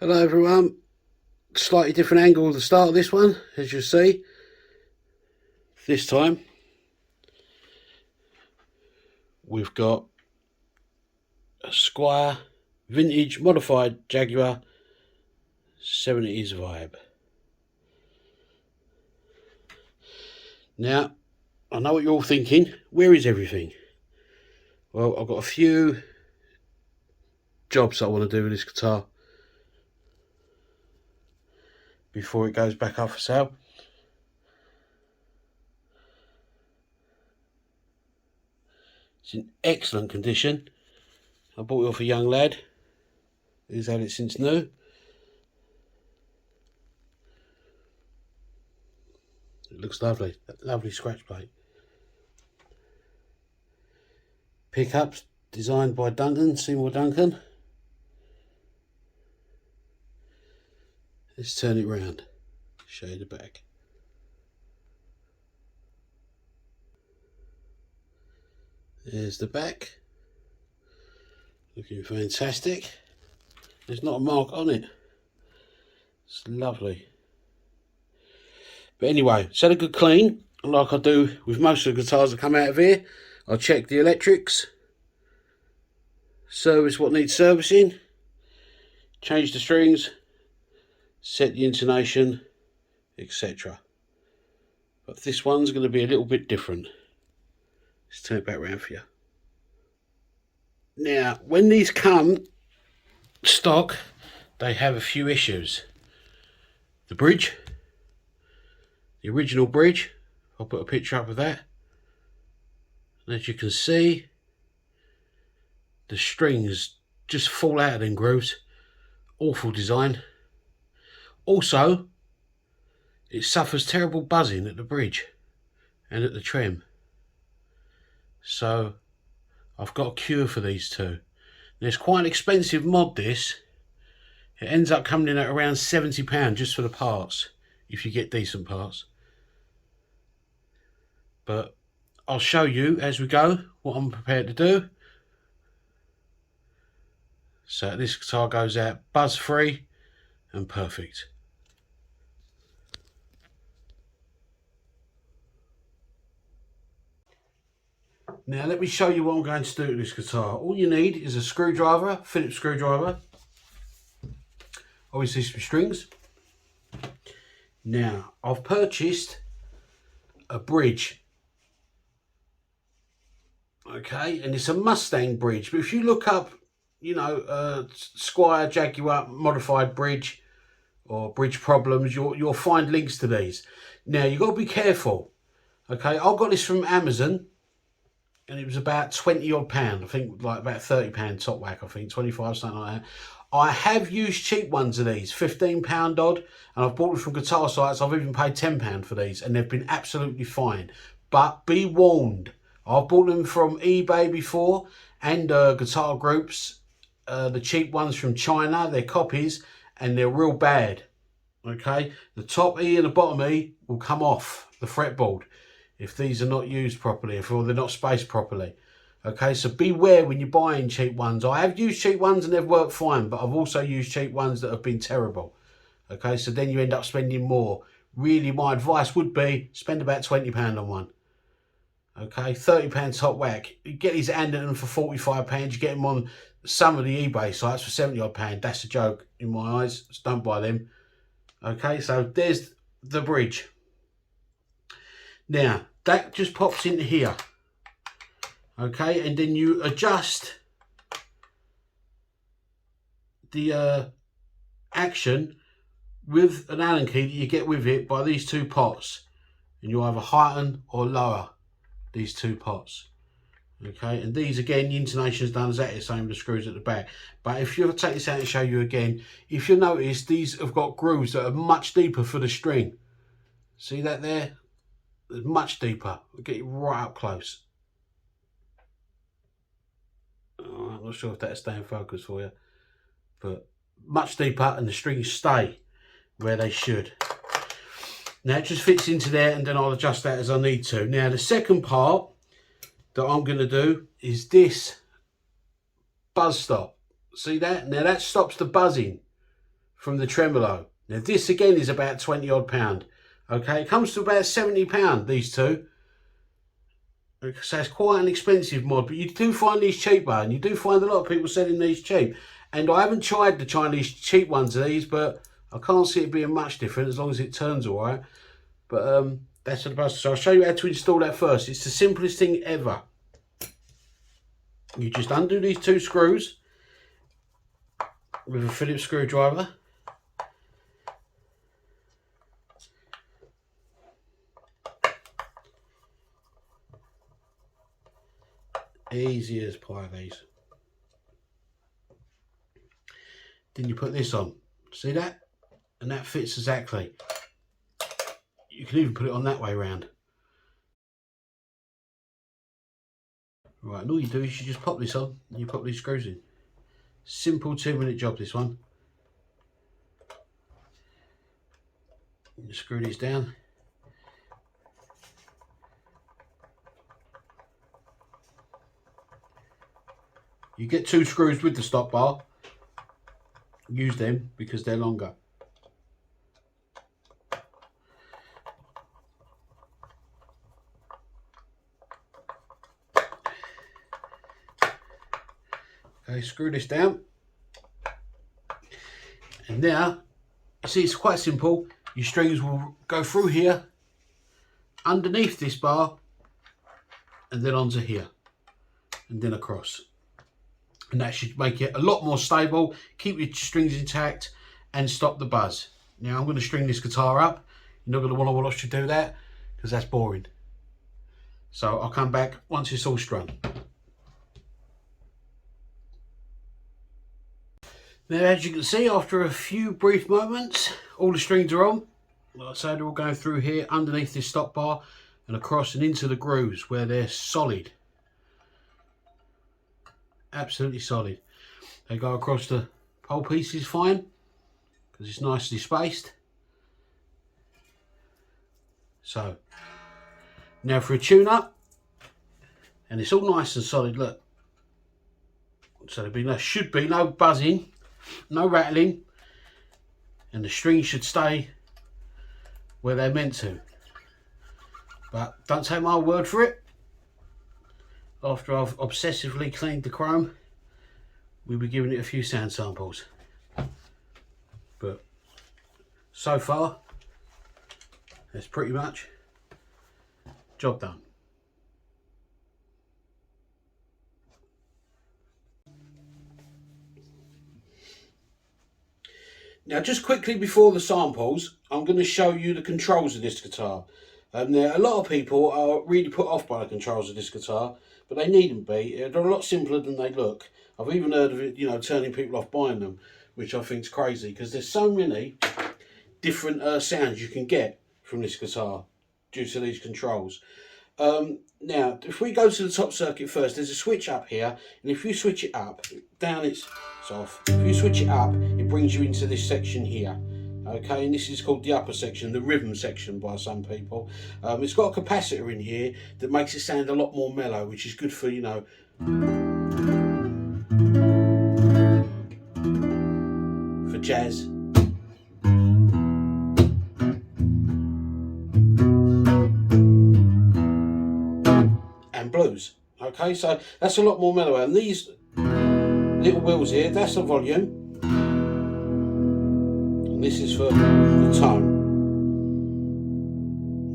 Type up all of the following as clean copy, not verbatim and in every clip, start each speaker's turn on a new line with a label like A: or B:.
A: Hello everyone, slightly different angle at the start of this one, as you see. This time we've got a SQUIRE vintage modified Jaguar 70's vibe. Now, I know what you're all thinking, where is everything? Well, I've got a few jobs I want to do with this guitar before it goes back up for sale. It's in excellent condition. I bought it off a young lad who's had it since new. It looks lovely, that lovely scratch plate. Pickups designed by Seymour Duncan. Let's turn it round, show you the back. There's the back, looking fantastic. There's not a mark on it. It's lovely. But anyway, it's had a good clean, like I do with most of the guitars that come out of here. I check the electrics, service what needs servicing, change the strings, set the intonation, etc. But this one's going to be a little bit different. Let's turn it back around for you. Now, when these come stock, they have a few issues. The bridge, the original bridge, I'll put a picture up of that. And as you can see, the strings just fall out of them grooves. Awful design. Also, it suffers terrible buzzing at the bridge and at the trem. So I've got a cure for these two. There's quite an expensive mod, this. It ends up coming in at around £70 just for the parts, if you get decent parts. But I'll show you as we go what I'm prepared to do. So this guitar goes out buzz free and perfect. Now let me show you what I'm going to do with this guitar. All you need is a screwdriver, Phillips screwdriver, obviously some strings. Now I've purchased a bridge, okay, and it's a Mustang bridge, but if you look up, you know, SQUIRE Jaguar modified bridge or bridge problems, you'll find links to these. Now you've got to be careful, okay. I got this from Amazon and it was about £20 odd, I think, like about £30 top whack, I think 25, something like that. I have used cheap ones of these, £15 odd, and I've bought them from guitar sites. I've even paid £10 for these, and they've been absolutely fine. But be warned, I've bought them from eBay before, and guitar groups, the cheap ones from China, they're copies, and they're real bad, okay? The top E and the bottom E will come off the fretboard if these are not used properly, or they're not spaced properly. Okay, so beware when you're buying cheap ones. I have used cheap ones and they've worked fine, but I've also used cheap ones that have been terrible. Okay, so then you end up spending more. Really, my advice would be spend about £20 on one. Okay, £30 top whack. You get these Anderton for £45. You get them on some of the eBay sites for £70 odd. That's a joke in my eyes. So don't buy them. Okay, so there's the bridge. Now, that just pops into here. Okay, and then you adjust the action with an Allen key that you get with it by these two pots. And you'll either heighten or lower these two pots. Okay, and these again, the intonation is done exactly the same with the screws at the back. But if you take this out and show you again, if you notice, these have got grooves that are much deeper for the string. See that there? It's much deeper. I'll get you right up close. I'm not sure if that'll stay in focus for you, but much deeper, and the strings stay where they should. Now it just fits into there, and then I'll adjust that as I need to. Now the second part that I'm going to do is this buzz stop. See that? Now that stops the buzzing. from the tremolo. Now this again is about 20 odd pound. Okay, it comes to about £70, these two. So it's quite an expensive mod, but you do find these cheaper, and you do find a lot of people selling these cheap. And I haven't tried the Chinese cheap ones of these, but I can't see it being much different as long as it turns all right. But that's the buzzer. So I'll show you how to install that first. It's the simplest thing ever. You just undo these two screws with a Phillips screwdriver. Easy as pie, these. Then you put this on. See that? And that fits exactly. You can even put it on that way round. Right, and all you do is you just pop this on and you pop these screws in. Simple 2-minute job, this one. You screw these down. You get 2 screws with the stop bar. Use them because they're longer. Okay, screw this down. And now, you see it's quite simple. Your strings will go through here, underneath this bar, and then onto here, and then across. And that should make it a lot more stable, keep your strings intact, and stop the buzz. Now I'm going to string this guitar up. You're not going to want to watch me do that, because that's boring. So I'll come back once it's all strung. Now, as you can see, after a few brief moments, all the strings are on. Like I say, they're all going through here, underneath this stop bar, and across and into the grooves where they're solid. Absolutely solid. They go across the whole pieces fine, because it's nicely spaced. So, now for a tune-up, and it's all nice and solid, look. So there should be no buzzing, no rattling, and the strings should stay where they're meant to. But don't take my word for it. After I've obsessively cleaned the chrome, we'll be giving it a few sound samples. But so far, that's pretty much job done. Now, just quickly before the samples, I'm going to show you the controls of this guitar. Now, a lot of people are really put off by the controls of this guitar, but they needn't be. They're a lot simpler than they look. I've even heard of it, you know, turning people off buying them, which I think is crazy, because there's so many different sounds you can get from this guitar due to these controls. Now, if we go to the top circuit first, there's a switch up here, and if you switch it up, down it's off. If you switch it up, it brings you into this section here. Okay, and this is called the upper section, the rhythm section by some people. It's got a capacitor in here that makes it sound a lot more mellow, which is good for, you know, for jazz. And blues. Okay, so that's a lot more mellow. And these little wheels here, that's the volume. This is for the tone.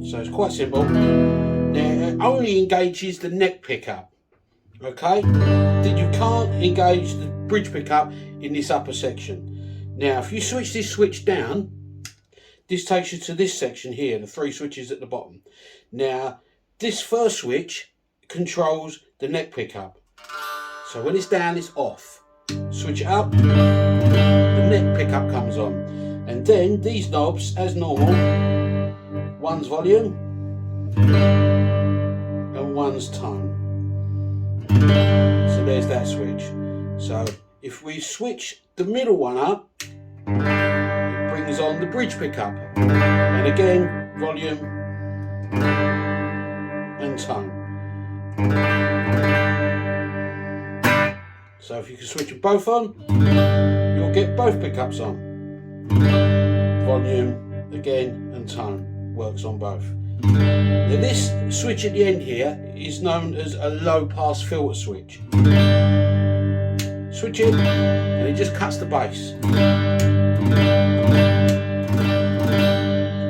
A: So it's quite simple. Now it only engages the neck pickup. Okay? Then you can't engage the bridge pickup in this upper section. Now if you switch this switch down, this takes you to this section here, the 3 switches at the bottom. Now this first switch controls the neck pickup. So when it's down, it's off. Switch it up, the neck pickup comes on. And then these knobs, as normal, one's volume and one's tone. So there's that switch. So if we switch the middle one up, it brings on the bridge pickup. And again, volume and tone. So if you can switch them both on, you'll get both pickups on. volume again, and tone works on both. Now this switch at the end here is known as a low pass filter switch. Switch it and it just cuts the bass.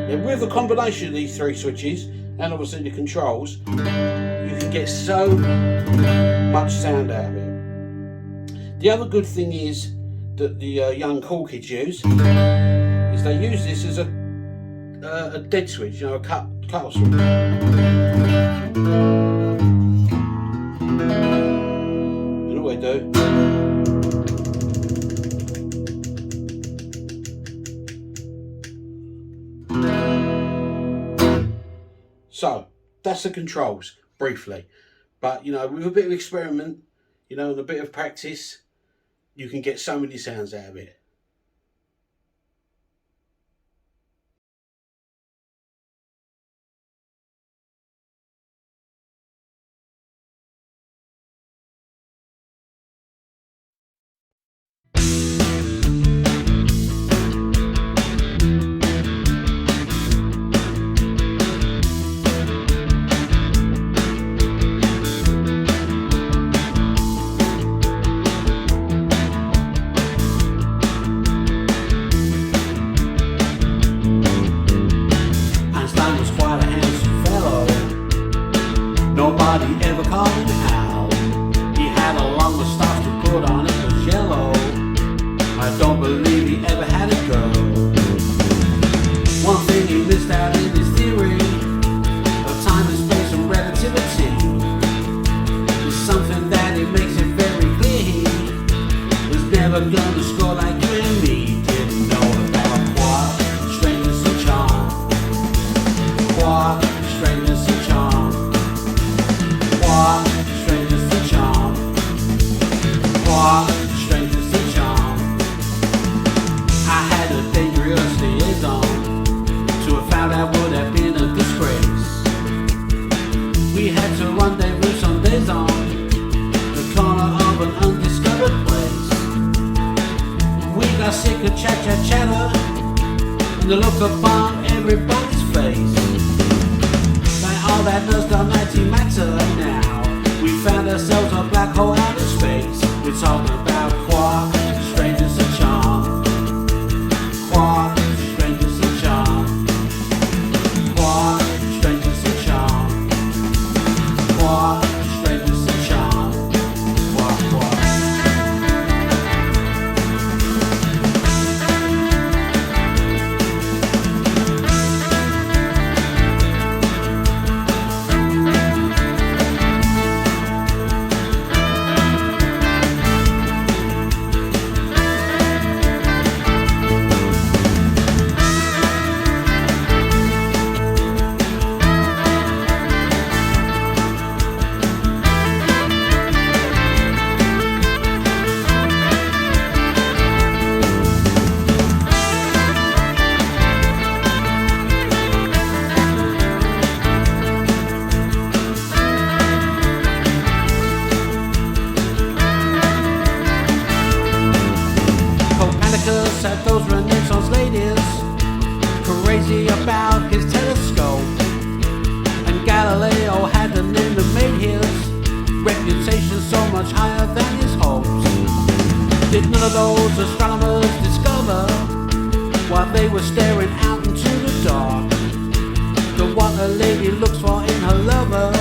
A: Now with the combination of these three switches and obviously the controls, you can get so much sound out of it. The other good thing is that the young cool kids use is they use this as a dead switch, you know, a cut off switch. And all they do, so that's the controls briefly, but you know, with a bit of experiment, you know, and a bit of practice, you can get so many sounds out of it. Nobody ever called him out. He had a long moustache to put on, it was yellow. I don't believe he ever had a girl. One thing he missed out in his theory of time and space and relativity is something that it makes it very clear he was never gonna score like you and me. Didn't know about what strangeness and charm. What strangeness and charm. What strangeness and charm. What strangeness and charm. I had a dangerous liaison. To have found out would have been a disgrace. We had to rendezvous some days on the corner of an undiscovered place. We got sick of chatter and the look upon everybody's face. All that does the mighty matter now. We found ourselves a black hole out of space. We're talking about quark, strangers and charm. Quark, strangers and charm. Quark, strangers and charm. Quark, strangers and charm. Quark, quark. At those Renaissance ladies, crazy about his telescope, and Galileo had the name that made his reputation so much higher than his hopes. Did none of those astronomers discover while they were staring out into the dark that what a lady looks for in her lover